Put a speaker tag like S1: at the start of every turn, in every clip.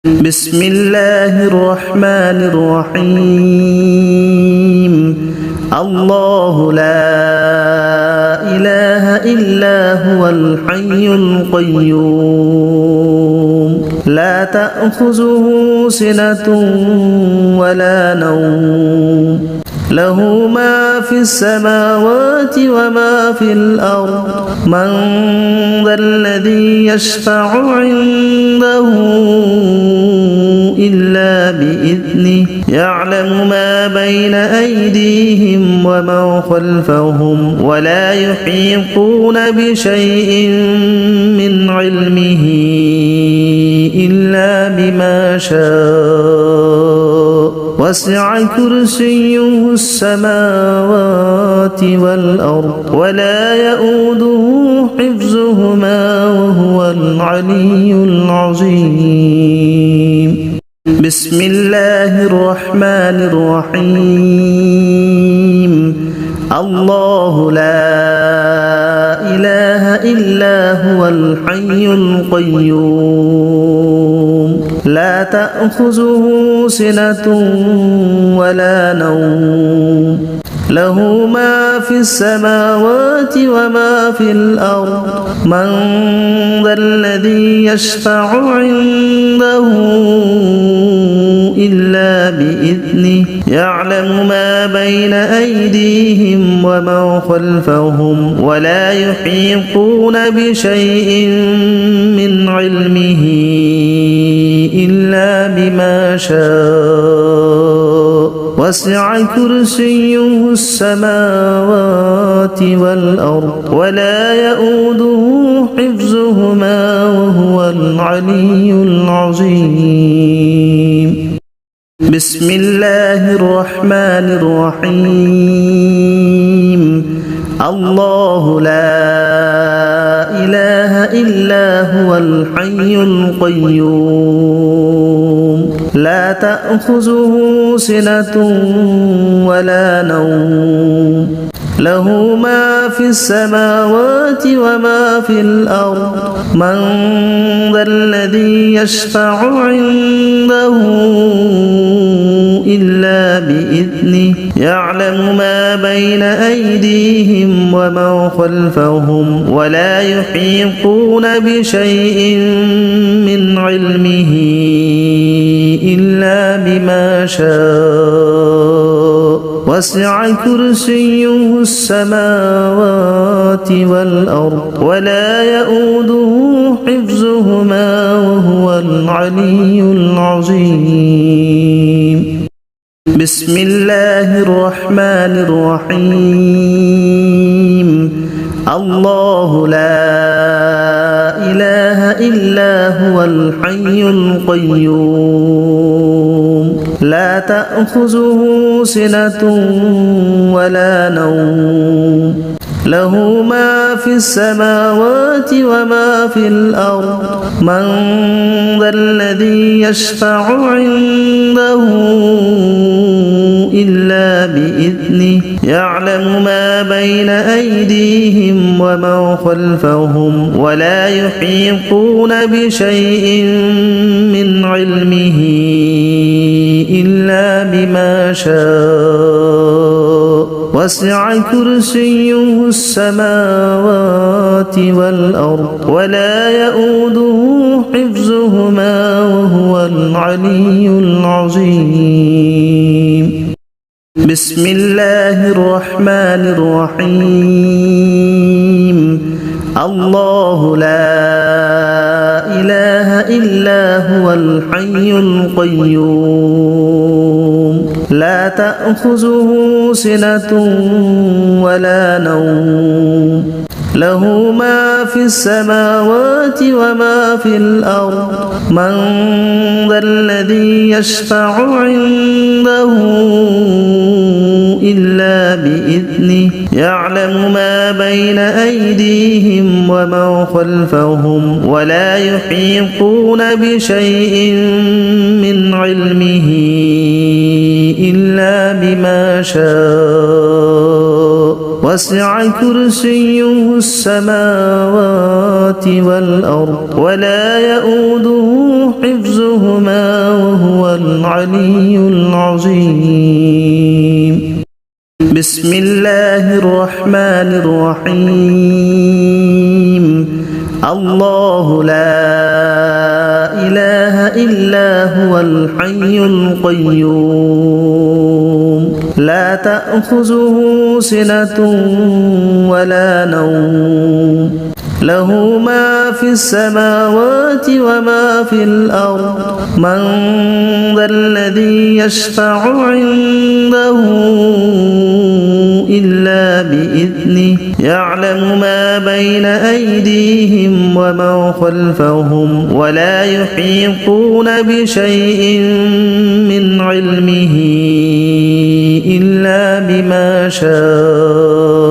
S1: بسم الله الرحمن الرحيم الله لا إله إلا هو الحي القيوم لا تأخذه سنة ولا نوم له ما في السماوات وما في الأرض من ذا الذي يشفع عنده إلا بإذنه يعلم ما بين أيديهم وما خلفهم ولا يحيطون بشيء من علمه إلا بما شاء وسع كرسيه السماوات والأرض ولا يؤوده حفظهما وهو العلي العظيم بسم الله الرحمن الرحيم الله لا إله إلا هو الحي القيوم لا تأخذه سنة ولا نوم له ما في السماوات وما في الأرض من ذا الذي يشفع عنده إلا بإذنه يعلم ما بين أيديهم وما خلفهم ولا يحيطون بشيء من علمه إلا بما شاء وسع كرسيه السماوات والأرض ولا يؤوده حفظهما وهو العلي العظيم بسم الله الرحمن الرحيم الله لا إله إلا هو الحي القيوم لا تأخذه سنة ولا نوم له ما في السماوات وما في الأرض من ذا الذي يشفع عنده إلا بإذنه يعلم ما بين أيديهم وما خلفهم ولا يحيطون بشيء من علمه إلا بما شاء وسع كرسيه السماوات والأرض ولا يؤوده حفظهما وهو العلي العظيم بسم الله الرحمن الرحيم الله لا إله إلا هو الحي القيوم لا تأخذه سنة ولا نوم له ما في السماوات وما في الأرض من ذا الذي يشفع عنده إلا بإذنه يعلم ما بين أيديهم وما خلفهم ولا يحيطون بشيء من علمه إلا بما شاء وسع كرسيه السماوات والأرض ولا يؤوده حفظهما وهو العلي العظيم بسم الله الرحمن الرحيم الله لا إله إلا هو الحي القيوم لا تأخذه سنة ولا نوم له ما في السماوات وما في الأرض من ذا الذي يشفع عنده إلا بإذنه يعلم ما بين أيديهم وما خلفهم ولا يحيطون بشيء من علمه إلا بما شاء وسع كرسيه السماوات والأرض ولا يؤوده حفظهما وهو العلي العظيم. بسم الله الرحمن الرحيم. الله لا إله إلا هو الحي القيوم لا تأخذه سنة ولا نوم له ما في السماوات وما في الأرض من ذا الذي يشفع عنده إلا بإذنه يعلم ما بين أيديهم وما خلفهم ولا يحيطون بشيء من علمه إلا بما شاء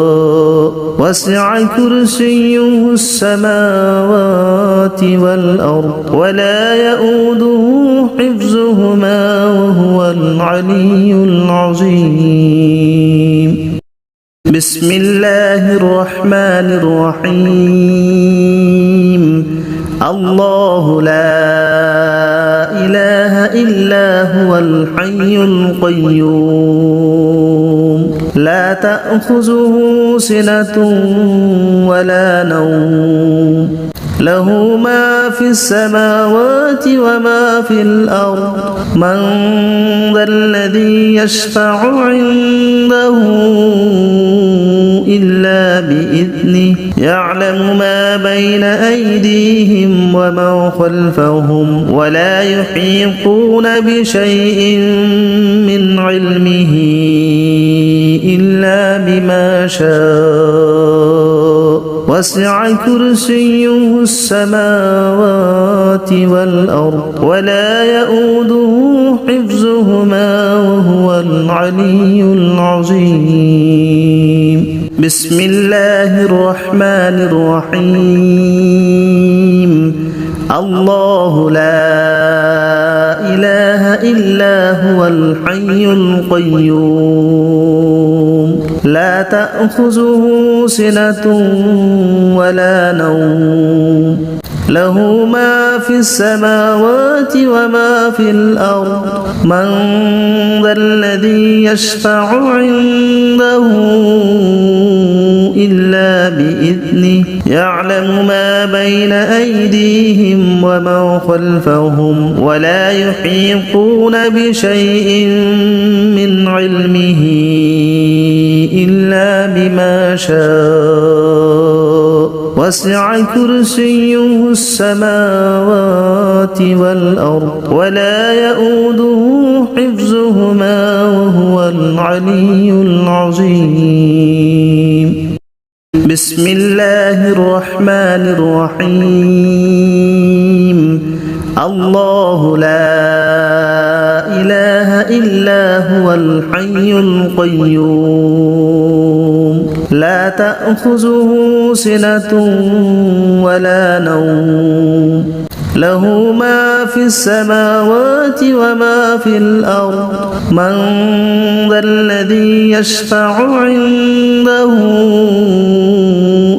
S1: وسع كرسيه السماوات والأرض ولا يؤوده حفظهما وهو العلي العظيم. بسم الله الرحمن الرحيم. الله لا إله إلا هو الحي القيوم لا تأخذه سنة ولا نوم له ما في السماوات وما في الأرض من ذا الذي يشفع عنده إلا بإذنه يعلم ما بين أيديهم وما خلفهم ولا يحيطون بشيء من علمه إلا بما شاء وسع كرسيه السماوات والأرض ولا يؤوده حفظهما وهو العلي العظيم. بسم الله الرحمن الرحيم. الله لا إله إلا هو الحي القيوم لا تأخذه سنة ولا نوم له ما في السماوات وما في الأرض من ذا الذي يشفع عنده إلا بإذنه يعلم ما بين أيديهم وما خلفهم ولا يحيطون بشيء من علمه إلا بما شاء وسع كرسيه السماوات والأرض ولا يؤوده حفظهما وهو العلي العظيم. بسم الله الرحمن الرحيم. الله لا إله إلا هو الحي القيوم لا تأخذه سنة ولا نوم له ما في السماوات وما في الأرض من ذا الذي يشفع عنده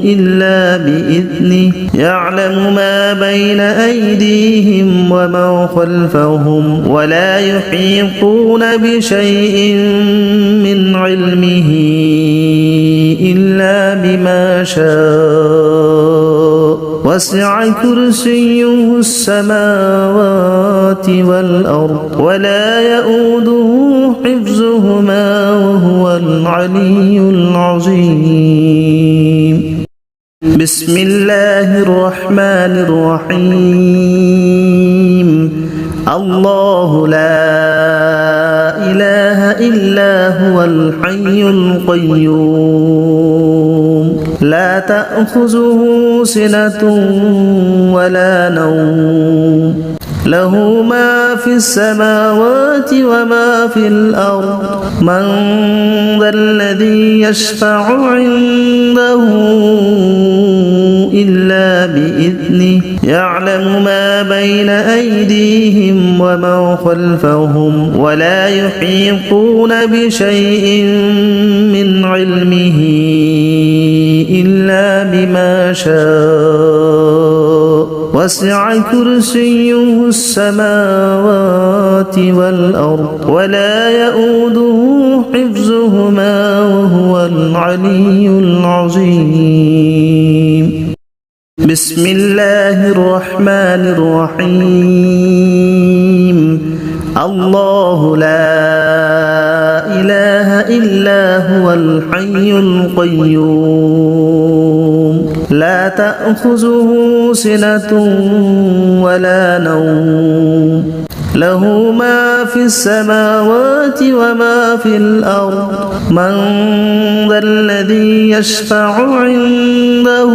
S1: إلا بإذنه يعلم ما بين أيديهم وما خلفهم ولا يحيطون بشيء من علمه إلا بما شاء وسع كرسيه السماوات والأرض ولا يؤوده حفظهما وهو العلي العظيم. بسم الله الرحمن الرحيم. الله لا إله إلا هو الحي القيوم لا تأخذه سنة ولا نوم له ما في السماوات وما في الأرض من ذا الذي يشفع عنده إلا بإذنه يعلم ما بين أيديهم وما خلفهم ولا يحيطون بشيء من علمه إلا بما شاء وسع كرسيه السماوات والأرض ولا يؤوده حفظهما وهو العلي العظيم بسم الله الرحمن الرحيم الله لا إله إلا هو الحي القيوم لا تأخذه سنة ولا نوم له ما في السماوات وما في الأرض من ذا الذي يشفع عنده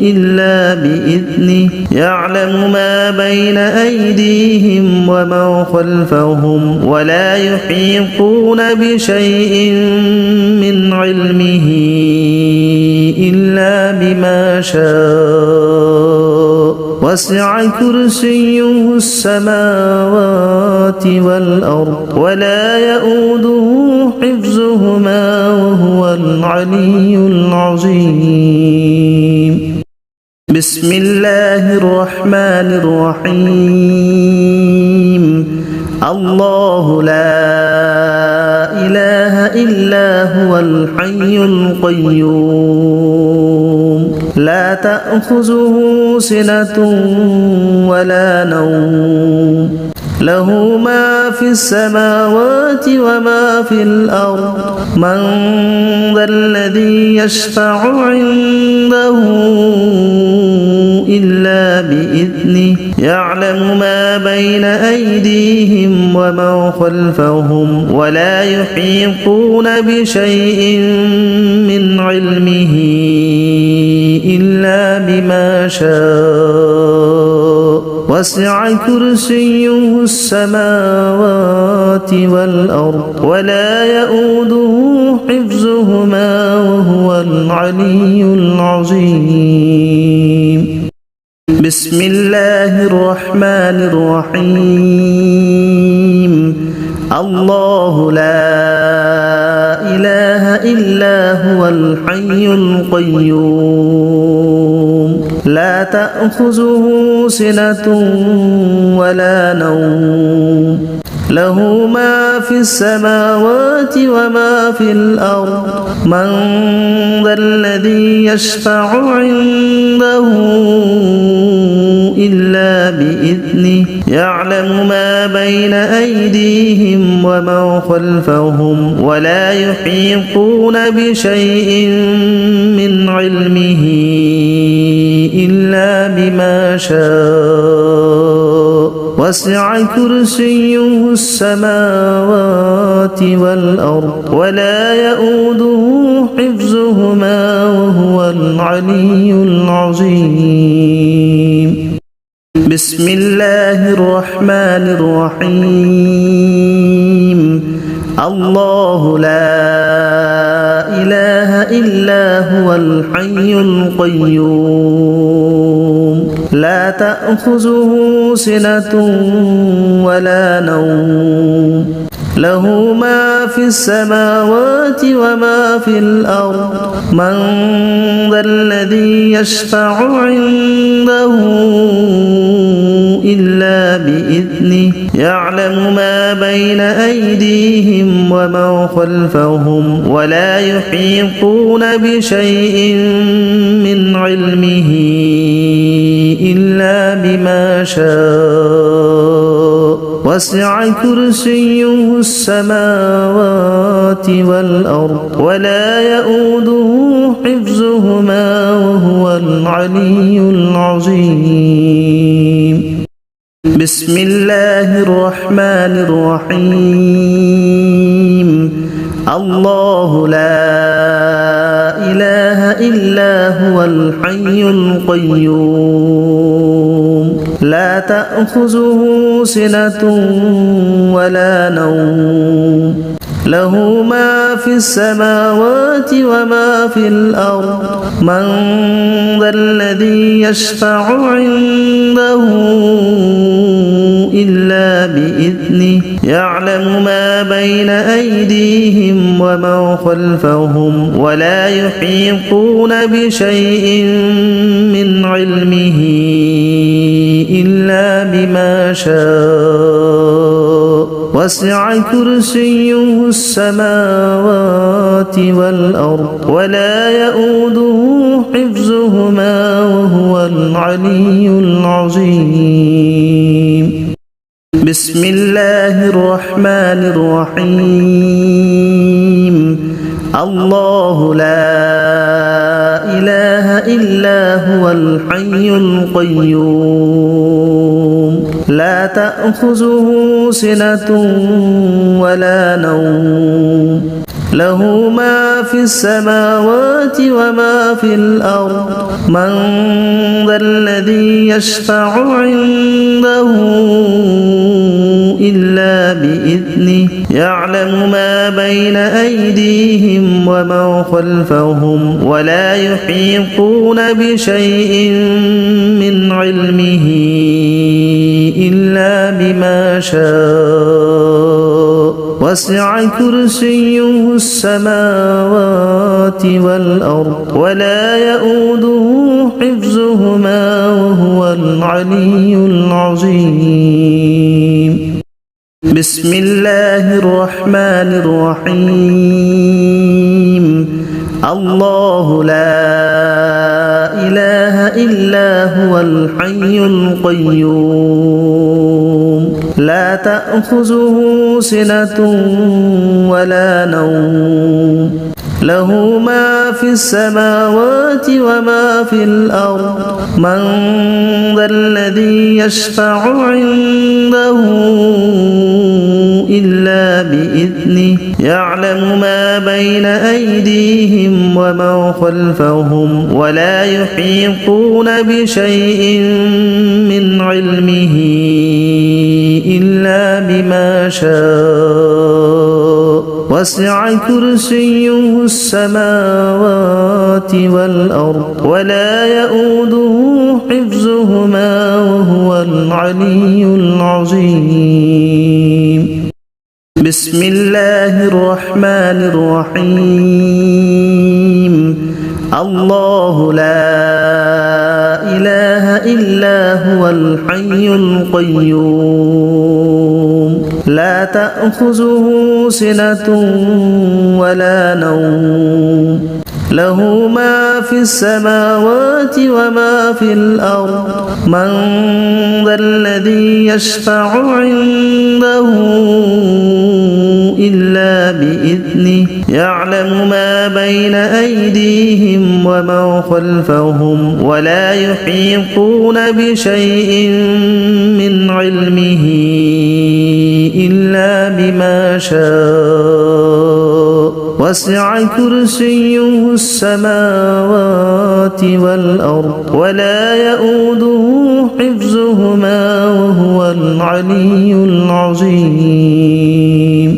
S1: إلا بإذنه يعلم ما بين أيديهم وما خلفهم ولا يحيطون بشيء من علمه إلا بما شاء وسع كرسيه السماوات والأرض ولا يؤوده حفظهما وهو العلي العظيم بسم الله الرحمن الرحيم الله لا إله إلا هو الحي القيوم لا تأخذه سنة ولا نوم له ما في السماوات وما في الأرض من ذا الذي يشفع عنده إلا بإذنه يعلم ما بين أيديهم وما خلفهم ولا يحيطون بشيء من علمه إلا بما شاء وسع كرسيه السماوات والأرض ولا يؤوده حفظهما وهو العلي العظيم بسم الله الرحمن الرحيم الله لا إله إلا هو الحي القيوم لا تأخذه سنة ولا نوم له ما في السماوات وما في الأرض من ذا الذي يشفع عنده إلا بإذنه يعلم ما بين أيديهم وما خلفهم ولا يحيطون بشيء من علمه إلا بما شاء وسع كرسيه السماوات والأرض ولا يؤوده حفظهما وهو العلي العظيم بسم الله الرحمن الرحيم الله لا إله إلا هو الحي القيوم لا تأخذه سنة ولا نوم له ما في السماوات وما في الأرض من ذا الذي يشفع عنده إلا بإذنه يعلم ما بين أيديهم وما خلفهم ولا يحيطون بشيء من علمه إلا بما شاء وسع كرسيه السماوات والأرض ولا يؤوده حفظهما وهو العلي العظيم بسم الله الرحمن الرحيم الله لا إله إلا هو الحي القيوم لا تأخذه سنة ولا نوم له ما في السماوات وما في الأرض من ذا الذي يشفع عنده إلا بإذنه بإذنه يعلم ما بين أيديهم وما خلفهم ولا يحيطون بشيء من علمه إلا بما شاء وسع كرسيه السماوات والأرض ولا يؤوده حفظهما وهو العلي العظيم. بسم الله الرحمن الرحيم. الله لا إله إلا هو الحي القيوم لا تأخذه سنة ولا نوم له ما في السماوات وما في الأرض من ذا الذي يشفع عنده إلا بإذنه يعلم ما بين أيديهم وما خلفهم ولا يحيطون بشيء من علمه إلا بما شاء وسع كرسيه السماوات والأرض ولا يؤوده حفظهما وهو العلي العظيم. بسم الله الرحمن الرحيم. الله لا إله إلا هو الحي القيوم لا تأخذه سنة ولا نوم له ما في السماوات وما في الأرض من ذا الذي يشفع عنده إلا بإذنه يعلم ما بين أيديهم وما خلفهم ولا يحيطون بشيء من علمه إلا بما شاء وسع كرسيه السماوات والأرض ولا يؤوده حفظهما وهو العلي العظيم. بسم الله الرحمن الرحيم. الله لا إله إلا هو الحي القيوم لا تأخذه سنة ولا نوم له ما في السماوات وما في الأرض من ذا الذي يشفع عنده إلا بإذنه يعلم ما بين أيديهم وما خلفهم ولا يحيطون بشيء من علمه إلا بما شاء وسع كرسيه السماوات والأرض ولا يؤوده حفظهما وهو العلي العظيم.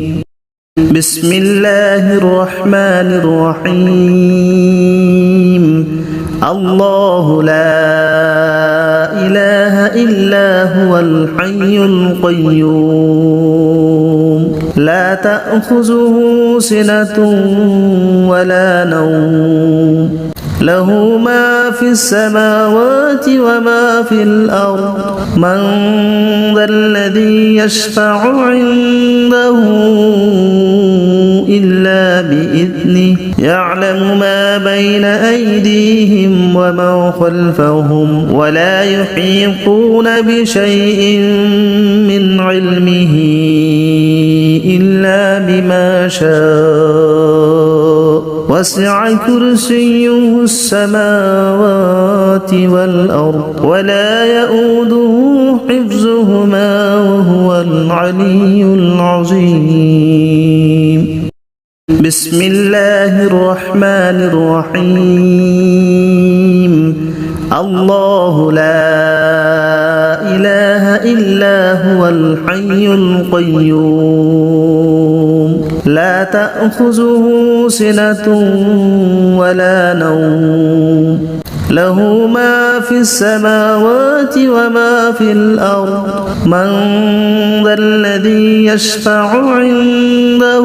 S1: بسم الله الرحمن الرحيم. الله لا إله إلا هو الحي القيوم لا تأخذه سنة ولا نوم له ما في السماوات وما في الأرض من ذا الذي يشفع عنده إلا بإذنه يعلم ما بين أيديهم وما خلفهم ولا يحيطون بشيء من علمه إلا بما شاء وسع كرسيه السماوات والأرض ولا يؤوده حفظهما وهو العلي العظيم. بسم الله الرحمن الرحيم. الله لا إله إلا هو الحي القيوم لا تأخذه سنة ولا نوم له ما في السماوات وما في الأرض من ذا الذي يشفع عنده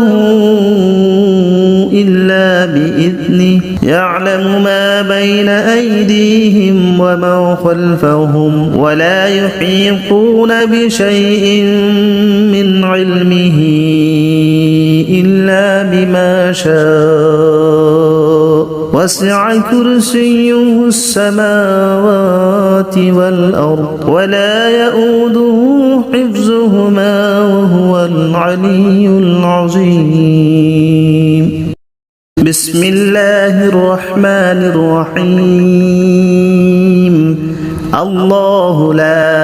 S1: إلا بإذنه يعلم ما بين أيديهم وما خلفهم ولا يحيطون بشيء من علمه إلا بما شاء وسع كرسيه السماوات والأرض ولا يؤوده حفظهما وهو العلي العظيم بسم الله الرحمن الرحيم الله لا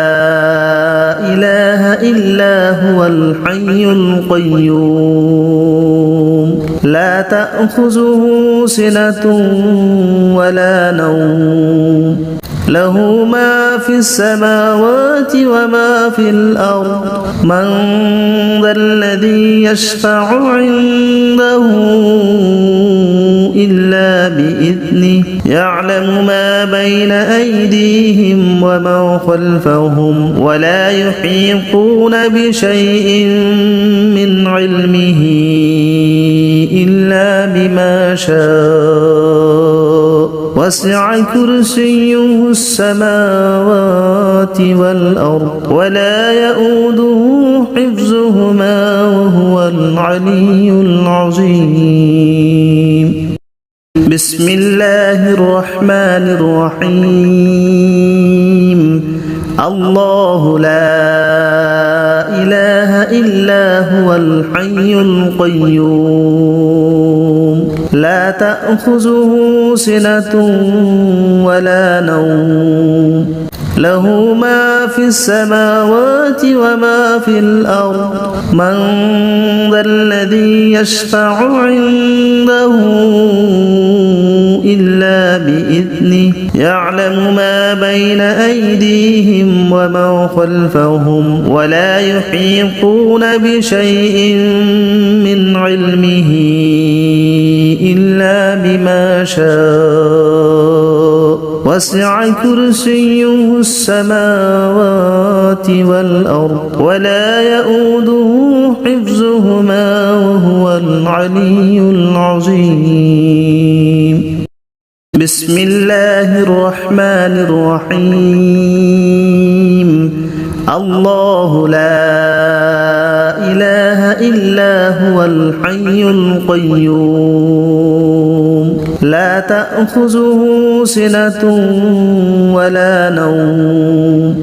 S1: إله إلا هو الحي القيوم لا تأخذه سنة ولا نوم له ما في السماوات وما في الأرض من ذا الذي يشفع عنده إلا بإذنه يعلم ما بين أيديهم وما خلفهم ولا يحيطون بشيء من علمه إلا بما شاء وسع كرسيه السماوات والأرض ولا يؤوده حفظهما وهو العلي العظيم بسم الله الرحمن الرحيم الله لا إله إلا هو الحي القيوم لا تأخذه سنة ولا نوم له ما في السماوات وما في الأرض من ذا الذي يشفع عنده إلا بإذنه يعلم ما بين أيديهم وما خلفهم ولا يحيطون بشيء من علمه إلا بما شاء وسع كرسيه السماوات والأرض ولا يؤوده حفظهما وهو العلي العظيم بسم الله الرحمن الرحيم الله لا إله إلا هو الحي القيوم لا تأخذه سنة ولا نوم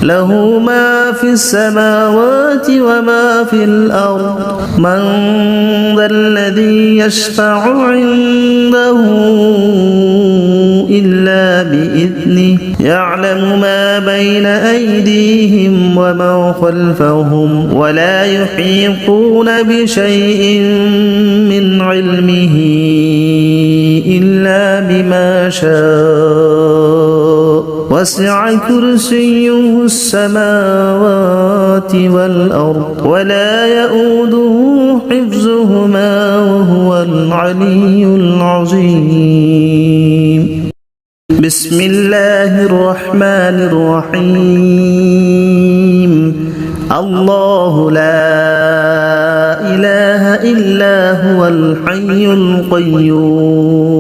S1: له ما في السماوات وما في الأرض من ذا الذي يشفع عنده إلا بإذنه يعلم ما بين أيديهم وما خلفهم ولا يحيطون بشيء من علمه إلا بما شاء وسع كرسيه السماوات والأرض ولا يؤوده حفظهما وهو العلي العظيم بسم الله الرحمن الرحيم الله لا إله إلا هو الحي القيوم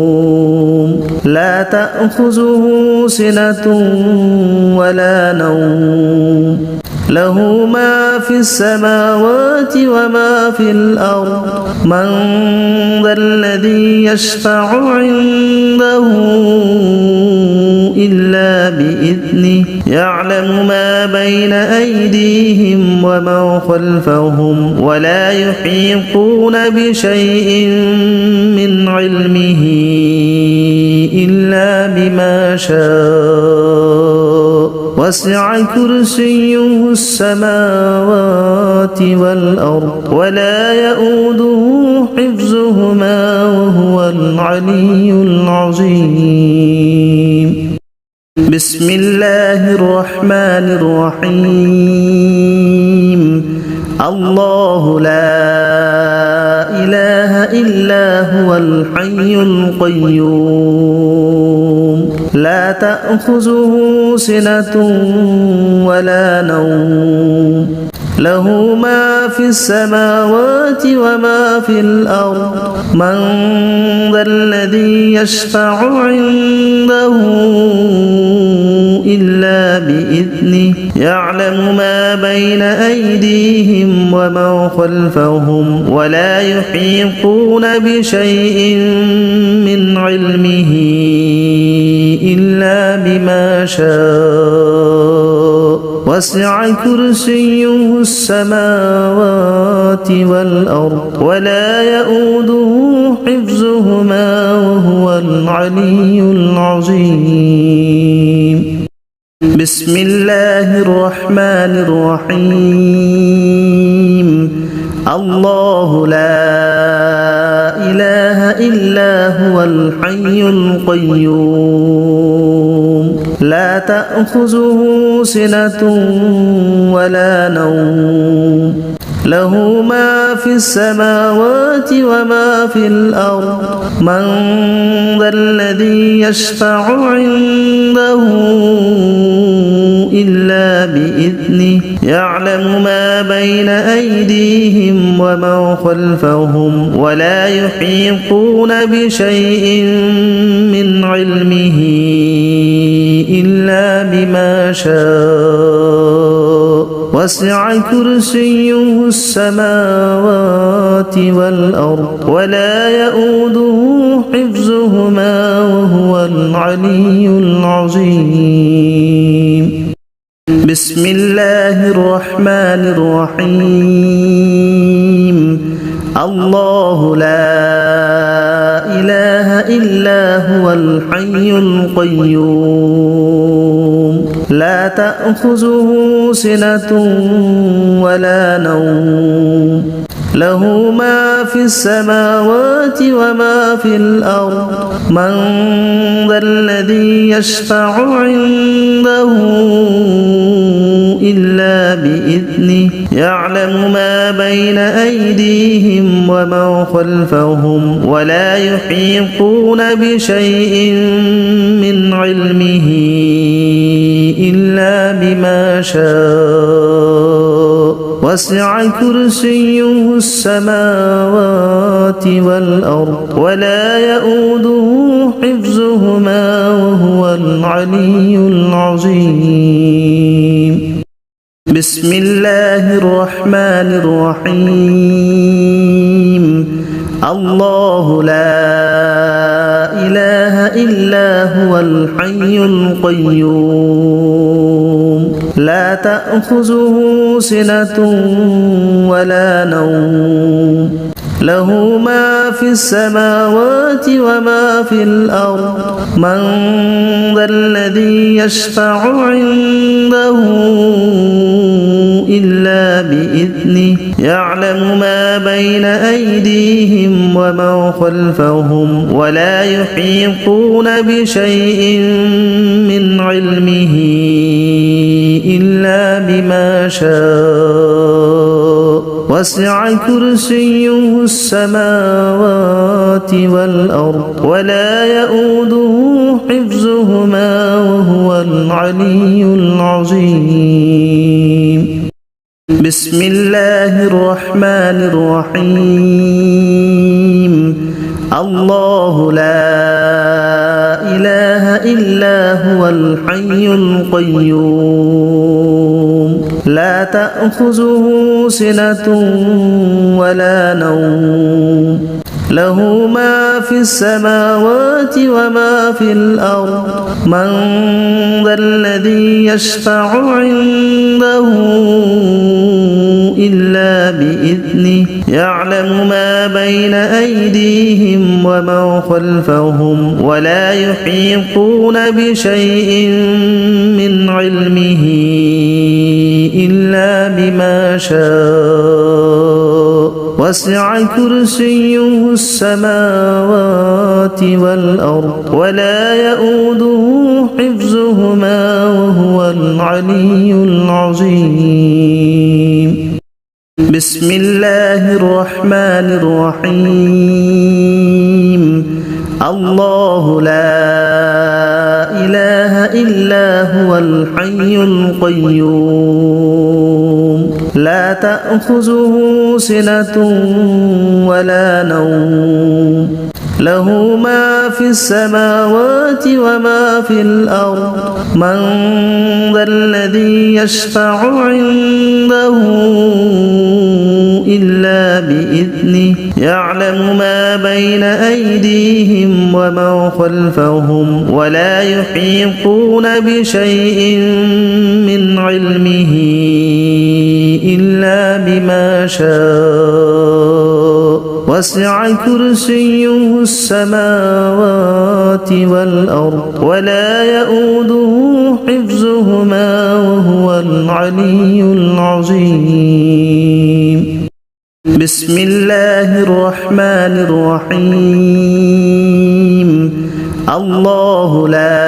S1: لا تأخذه سنة ولا نوم له ما في السماوات وما في الأرض من ذا الذي يشفع عنده إلا بإذنه يعلم ما بين أيديهم وما خلفهم ولا يحيطون بشيء من علمه إلا بما شاء وسع كرسيه السماوات والأرض ولا يؤوده حفظهما وهو العلي العظيم بسم الله الرحمن الرحيم الله لا إله إلا هو الحي القيوم لا تأخذه سنة ولا نوم له ما في السماوات وما في الأرض من ذا الذي يشفع عنده إلا بإذنه يعلم ما بين أيديهم وما خلفهم ولا يحيطون بشيء من علمه إلا بما شاء وسع كرسيه السماوات والأرض ولا يؤوده حفظهما وهو العلي العظيم بسم الله الرحمن الرحيم الله لا إله إلا هو الحي القيوم لا تأخذه سنة ولا نوم له ما في السماوات وما في الأرض من ذا الذي يشفع عنده إلا بإذنه يعلم ما بين أيديهم وما خلفهم ولا يحيطون بشيء من علمه إلا بما شاء وسع كرسيه السماوات والأرض ولا يؤوده حفظهما وهو العلي العظيم بسم الله الرحمن الرحيم الله لا إله إلا هو الحي القيوم لا تأخذه سنة ولا نوم له ما في السماوات وما في الأرض من ذا الذي يشفع عنده إلا بإذنه يعلم ما بين أيديهم وما خلفهم ولا يحيطون بشيء من علمه إلا بما شاء وسع كرسيه السماوات والأرض ولا يؤوده حفظهما وهو العلي العظيم بسم الله الرحمن الرحيم الله لا إله إلا هو الحي القيوم لا تأخذه سنة ولا نوم له ما في السماوات وما في الأرض من ذا الذي يشفع عنده إلا بإذنه يعلم ما بين أيديهم وما خلفهم ولا يحيطون بشيء من علمه إلا بما شاء وسع كرسيه السماوات والأرض ولا يؤوده حفظهما وهو العلي العظيم بسم الله الرحمن الرحيم الله لا إله إلا هو الحي القيوم لا تأخذه سنة ولا نوم له ما في السماوات وما في الأرض من ذا الذي يشفع عنده إلا بإذنه يعلم ما بين أيديهم وما خلفهم ولا يحيطون بشيء من علمه إلا بما شاء وسع كرسيه السماوات والأرض ولا يؤوده حفظهما وهو العلي العظيم بسم الله الرحمن الرحيم الله لا إله إلا هو الحي القيوم لا تأخذه سنة ولا نوم له ما في السماوات وما في الأرض من ذا الذي يشفع عنده إلا بإذنه يعلم ما بين أيديهم وما خلفهم ولا يحيطون بشيء من علمه إلا بما شاء وسع كرسيه السماوات والأرض ولا يؤوده حفظهما وهو العلي العظيم بسم الله الرحمن الرحيم الله لا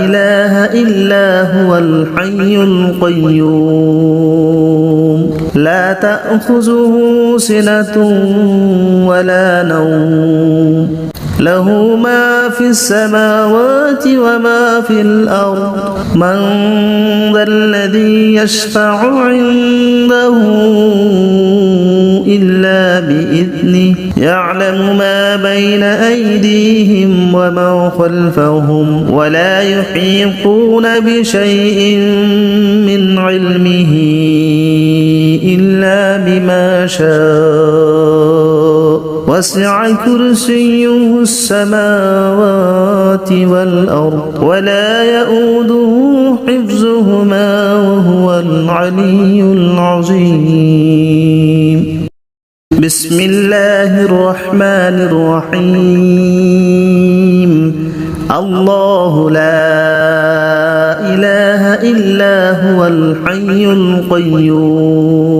S1: إله إلا هو الحي القيوم لا تأخذه سنة ولا نوم له ما في السماوات وما في الأرض من ذا الذي يشفع عنده إلا بإذنه يعلم ما بين أيديهم وما خلفهم ولا يحيطون بشيء من علمه إلا بما شاء وسع كرسيه السماوات والأرض ولا يؤوده حفظهما وهو العلي العظيم بسم الله الرحمن الرحيم الله لا إله إلا هو الحي القيوم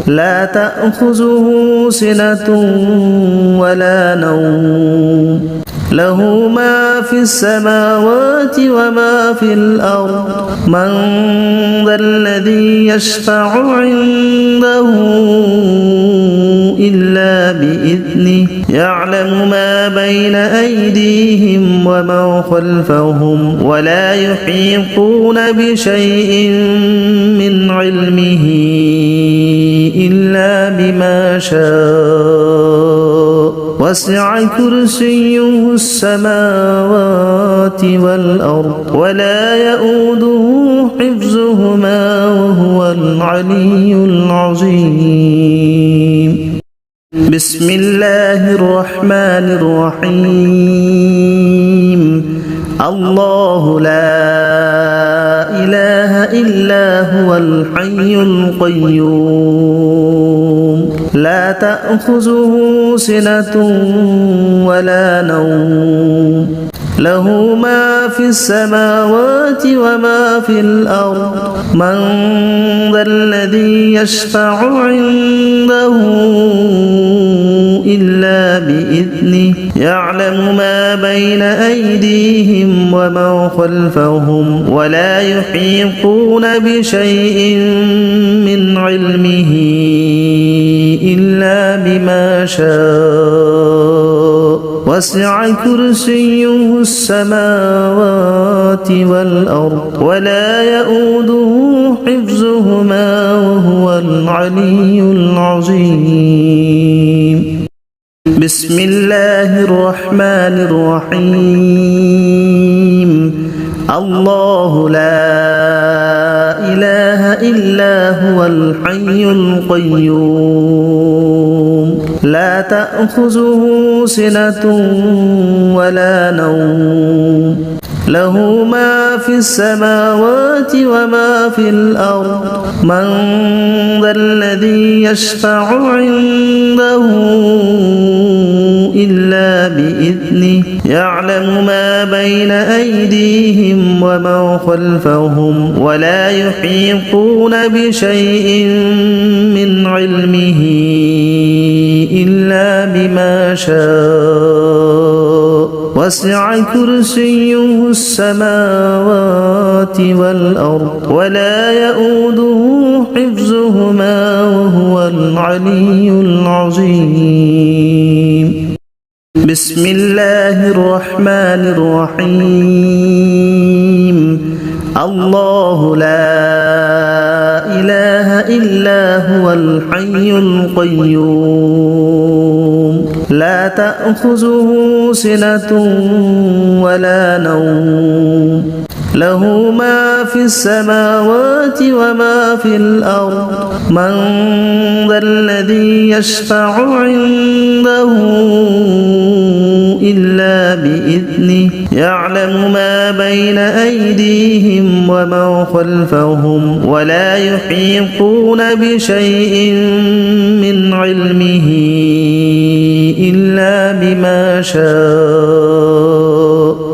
S1: لا تأخذه سنة ولا نوم له ما في السماوات وما في الأرض من ذا الذي يشفع عنده إلا بإذنه يعلم ما بين أيديهم وما خلفهم ولا يحيطون بشيء من علمه إلا بما شاء وسع كرسيه السماوات والأرض ولا يؤوده حفظهما وهو العلي العظيم بسم الله الرحمن الرحيم الله لا إله إلا هو الحي القيوم لا تأخذه سنة ولا نوم له ما في السماوات وما في الأرض من ذا الذي يشفع عنده إلا بإذنه يعلم ما بين أيديهم وما خلفهم ولا يحيطون بشيء من علمه إلا بما شاء وسع كرسيه السماوات والأرض ولا يؤوده حفظهما وهو العلي العظيم بسم الله الرحمن الرحيم الله لا إله إلا هو الحي القيوم لا تأخذه سنة ولا نوم له ما في السماوات وما في الأرض من ذا الذي يشفع عنده إلا بإذنه يعلم ما بين أيديهم وما خلفهم ولا يحيطون بشيء من علمه إلا بما شاء وسع كرسيه السماوات والأرض ولا يؤوده حفظهما وهو العلي العظيم بسم الله الرحمن الرحيم الله لا إله إلا هو الحي القيوم لا تأخذه سنة ولا نوم له ما في السماوات وما في الأرض من ذا الذي يشفع عنده إلا بإذنه يعلم ما بين أيديهم وما خلفهم ولا يحيطون بشيء من علمه إلا بما شاء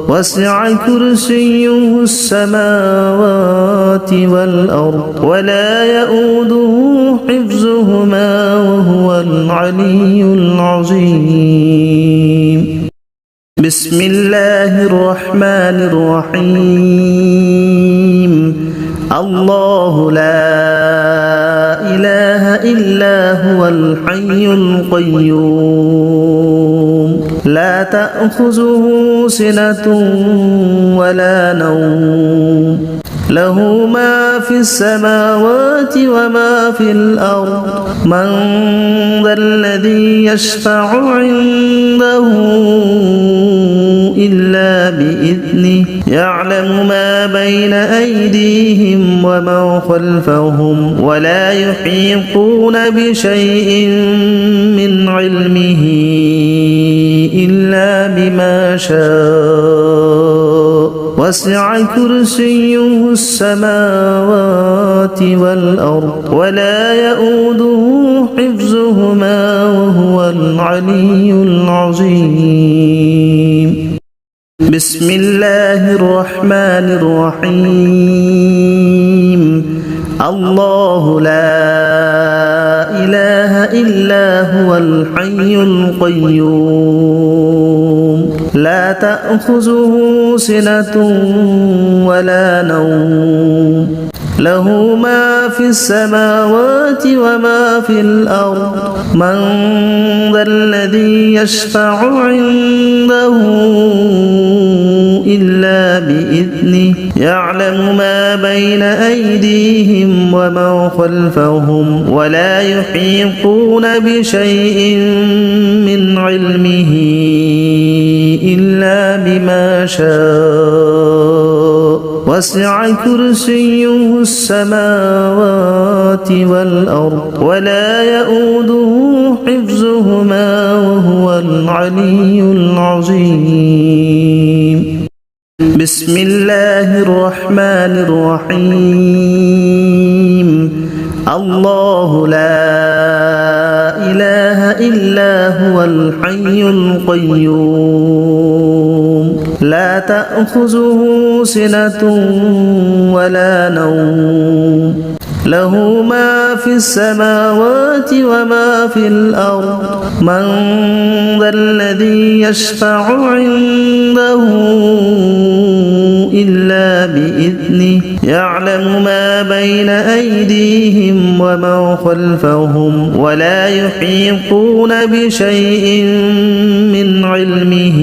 S1: وسع كرسيه السماوات والأرض ولا يؤوده حفظهما وهو العلي العظيم بسم الله الرحمن الرحيم الله لا إله إلا هو الحي القيوم لا تأخذه سنة ولا نوم له ما في السماوات وما في الأرض من ذا الذي يشفع عنده إلا بإذنه يعلم ما بين أيديهم وما خلفهم ولا يحيطون بشيء من علمه إلا بما شاء وسع كرسيه السماوات والأرض ولا يؤوده حفظهما وهو العلي العظيم بسم الله الرحمن الرحيم الله لا إله إلا هو الحي القيوم لا تأخذه سنة ولا نوم له ما في السماوات وما في الأرض من ذا الذي يشفع عنده إلا بإذنه يعلم ما بين أيديهم وما خلفهم ولا يحيطون بشيء من علمه إلا بما شاء وسع كرسيه السماوات والأرض ولا يؤوده حفظهما وهو العلي العظيم بسم الله الرحمن الرحيم الله لا إله إلا هو الحي القيوم لا تأخذه سنة ولا نوم له ما في السماوات وما في الأرض من ذا الذي يشفع عنده إلا بإذنه يعلم ما بين أيديهم وما خلفهم ولا يحيطون بشيء من علمه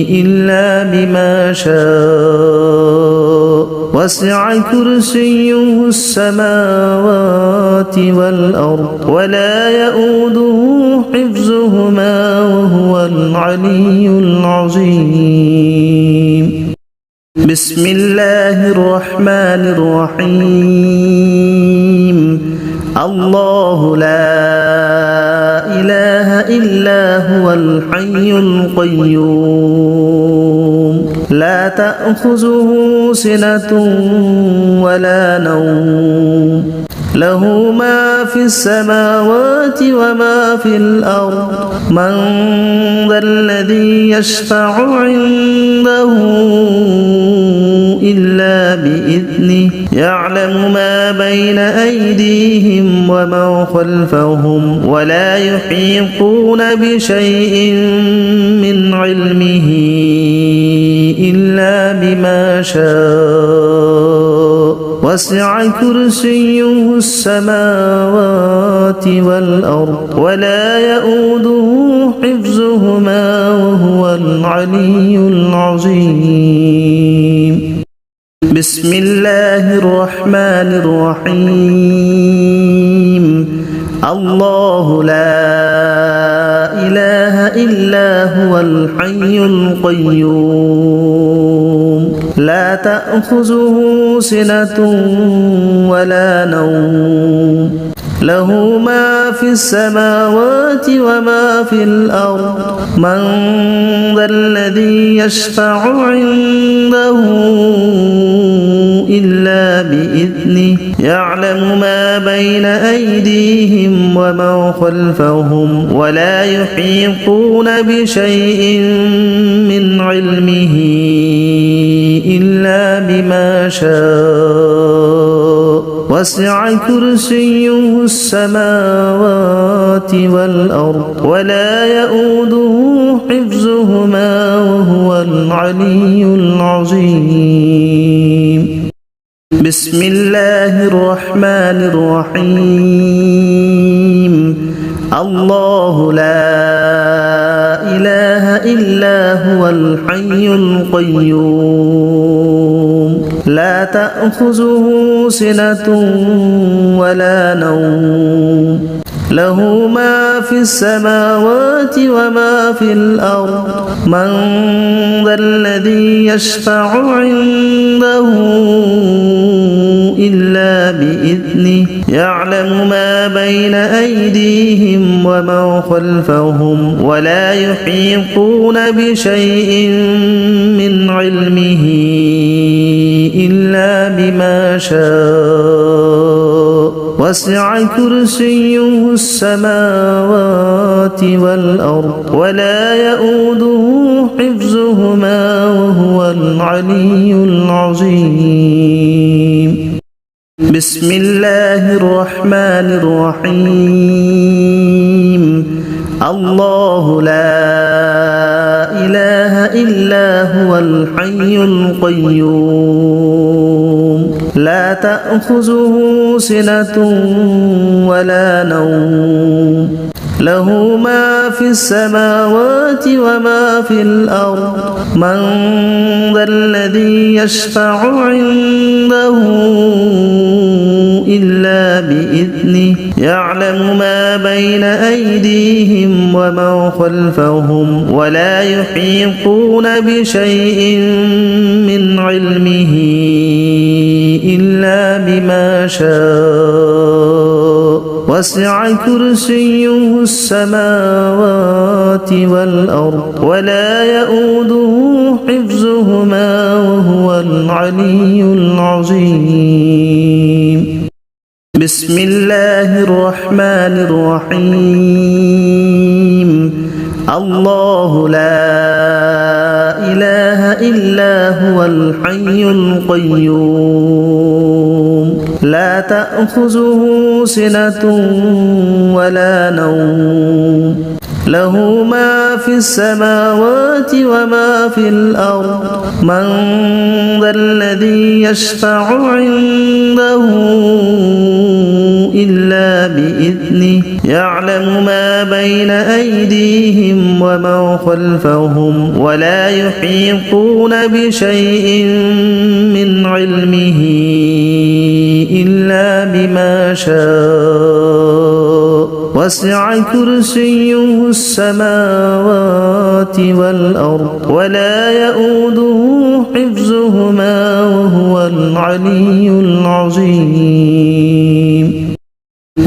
S1: إلا بما شاء وسع كرسيه السماوات والأرض ولا يؤوده حفظهما وهو العلي العظيم بسم الله الرحمن الرحيم الله لا إله إلا هو الحي القيوم لا تأخذه سنة ولا نوم له ما في السماوات وما في الأرض من ذا الذي يشفع عنده إلا بإذنه يعلم ما بين أيديهم وما خلفهم ولا يحيطون بشيء من علمه إلا بما شاء وسع كرسيه السماوات والأرض ولا يؤوده حفظهما وهو العلي العظيم بسم الله الرحمن الرحيم الله لا إله إلا هو الحي القيوم لا تأخذه سنة ولا نوم له ما في السماوات وما في الأرض من ذا الذي يشفع عنده إلا بإذنه يعلم ما بين أيديهم وما خلفهم ولا يحيطون بشيء من علمه إلا بما شاء وسع كرسيه السماوات والأرض ولا يؤوده حفظهما وهو العلي العظيم بسم الله الرحمن الرحيم الله لا إله إلا هو الحي القيوم لا تأخذه سنة ولا نوم له ما في السماوات وما في الأرض من ذا الذي يشفع عنده إلا بإذنه يعلم ما بين أيديهم وما خلفهم ولا يحيطون بشيء من علمه إلا بما شاء وسع كرسيه السماوات والأرض ولا يؤوده حفظهما وهو العلي العظيم بسم الله الرحمن الرحيم الله لا إله إلا هو الحي القيوم لا تأخذه سنة ولا نوم له ما في السماوات وما في الأرض من ذا الذي يشفع عنده إلا بإذنه يعلم ما بين أيديهم وما خلفهم ولا يحيطون بشيء من علمه إلا بما شاء وسع كرسيه السماوات والأرض ولا يؤوده حفظهما وهو العلي العظيم بسم الله الرحمن الرحيم الله لا إله إلا هو الحي القيوم لا تأخذه سنة ولا نوم له ما في السماوات وما في الأرض من ذا الذي يشفع عنده إلا بإذنه يعلم ما بين أيديهم وما خلفهم ولا يحيطون بشيء من علمه إلا بما شاء وسع كرسيه السماوات والأرض ولا يؤوده حفظهما وهو العلي العظيم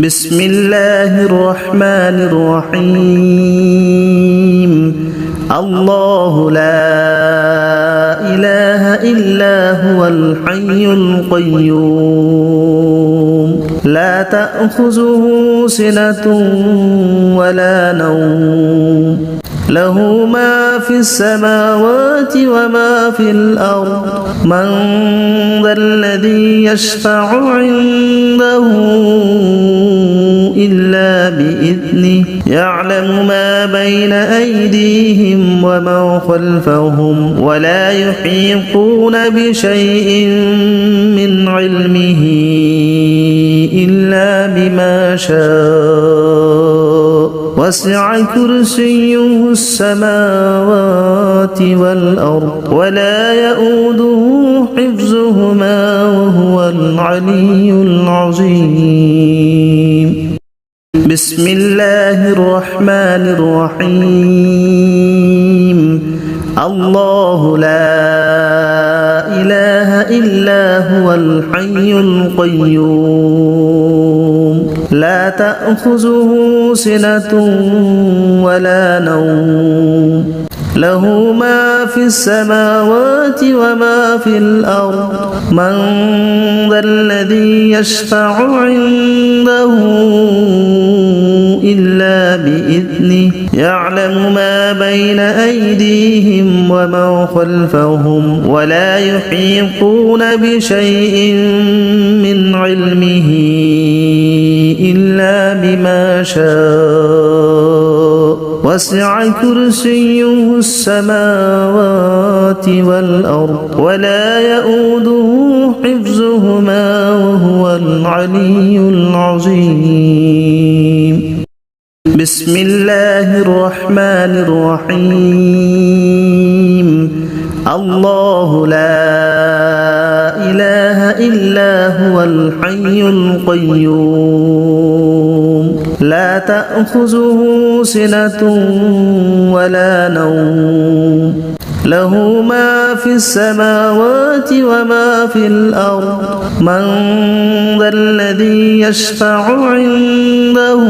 S1: بسم الله الرحمن الرحيم الله لا إله إلا هو الحي القيوم لا تأخذه سنة ولا نوم له ما في السماوات وما في الأرض من ذا الذي يشفع عنده إلا بإذنه يعلم ما بين أيديهم ومن خلفهم ولا يحيطون بشيء من علمه إلا بما شاء وسع كرسيه السماوات والأرض ولا يؤوده حفظهما وهو العلي العظيم. بسم الله الرحمن الرحيم. الله لا إله إلا هو الحي القيوم لا تأخذه سنة ولا نوم له ما في السماوات وما في الأرض من ذا الذي يشفع عنده إلا بإذنه يعلم ما بين أيديهم ومن خلفهم ولا يحيطون بشيء من علمه إلا بما شاء وسع كرسيه السماوات والأرض ولا يؤوده حفظهما وهو العلي العظيم. بسم الله الرحمن الرحيم. الله لا إله إلا هو الحي القيوم لا تأخذه سنة ولا نوم له ما في السماوات وما في الأرض من ذا الذي يشفع عنده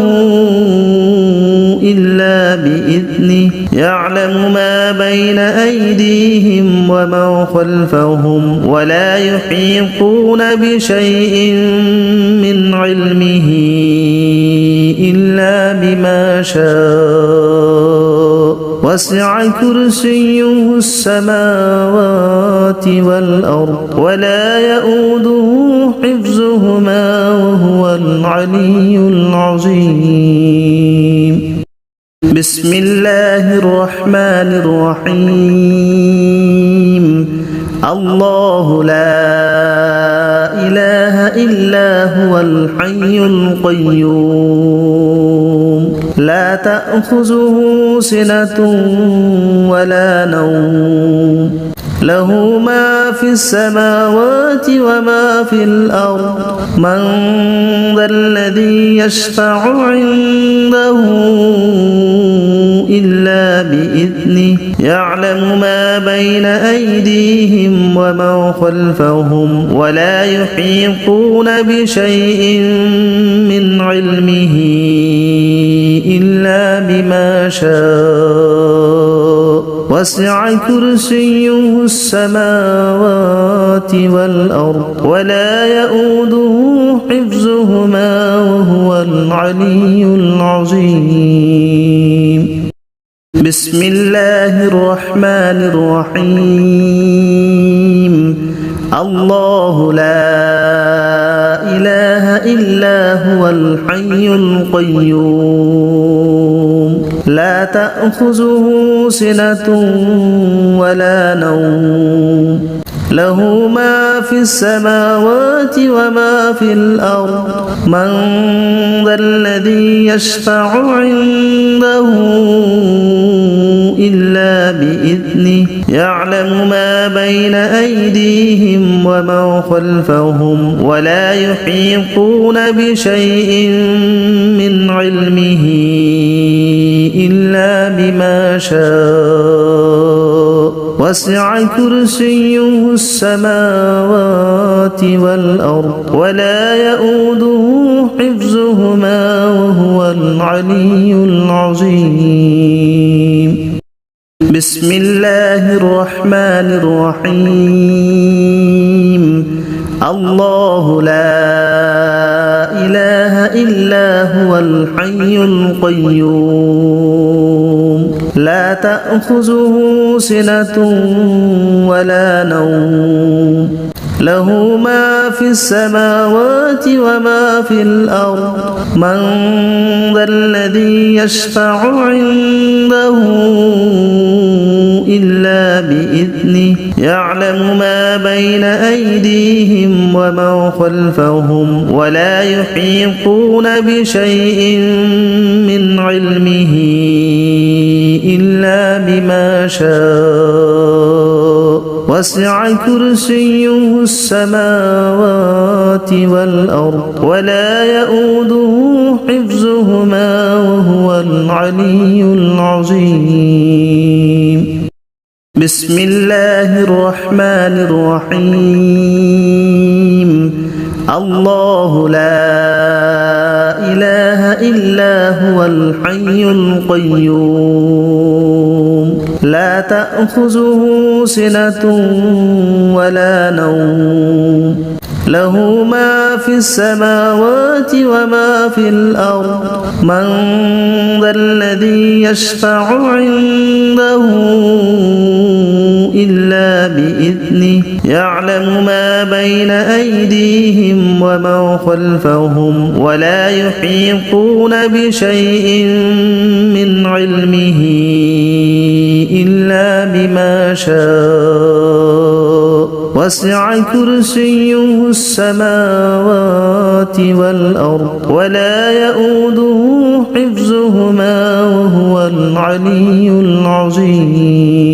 S1: إلا بإذنه يعلم ما بين أيديهم ومن خلفهم ولا يحيطون بشيء من علمه إلا بما شاء وسع كرسيه السماوات والأرض ولا يؤوده حفظهما وهو العلي العظيم. بسم الله الرحمن الرحيم. الله لا إله إلا هو الحي القيوم لا تأخذه سنة ولا نوم له ما في السماوات وما في الأرض من ذا الذي يشفع عنده إلا بإذنه يعلم ما بين أيديهم ومن خلفهم ولا يحيطون بشيء من علمه إلا بما شاء وسع كرسيه السماوات والأرض ولا يؤوده حفظهما وهو العلي العظيم. بسم الله الرحمن الرحيم. الله لا إله إلا هو الحي القيوم لا تأخذه سنة ولا نوم له ما في السماوات وما في الأرض من ذا الذي يشفع عنده إلا بإذنه يعلم ما بين أيديهم ومن خلفهم ولا يحيطون بشيء من علمه إلا بما شاء وسع كرسيه السماوات والأرض ولا يؤوده حفظهما وهو العلي العظيم. بسم الله الرحمن الرحيم. الله لا إله إلا هو الحي القيوم لا تأخذه سنة ولا نوم له ما في السماوات وما في الأرض من ذا الذي يشفع عنده إلا بإذنه يعلم ما بين أيديهم وما خلفهم ولا يحيطون بشيء من علمه إلا بما شاء وسع كرسيه السماوات والأرض ولا يؤوده حفظهما وهو العلي العظيم بسم الله الرحمن الرحيم الله لا إله إلا هو الحي القيوم لا تأخذه سنة ولا نوم له ما في السماوات وما في الأرض من ذا الذي يشفع عنده إلا بإذنه يعلم ما بين أيديهم وما خلفهم ولا يحيطون بشيء من علمه إلا بما شاء وسع كرسيه السماوات والأرض ولا يؤوده حفظهما وهو العلي العظيم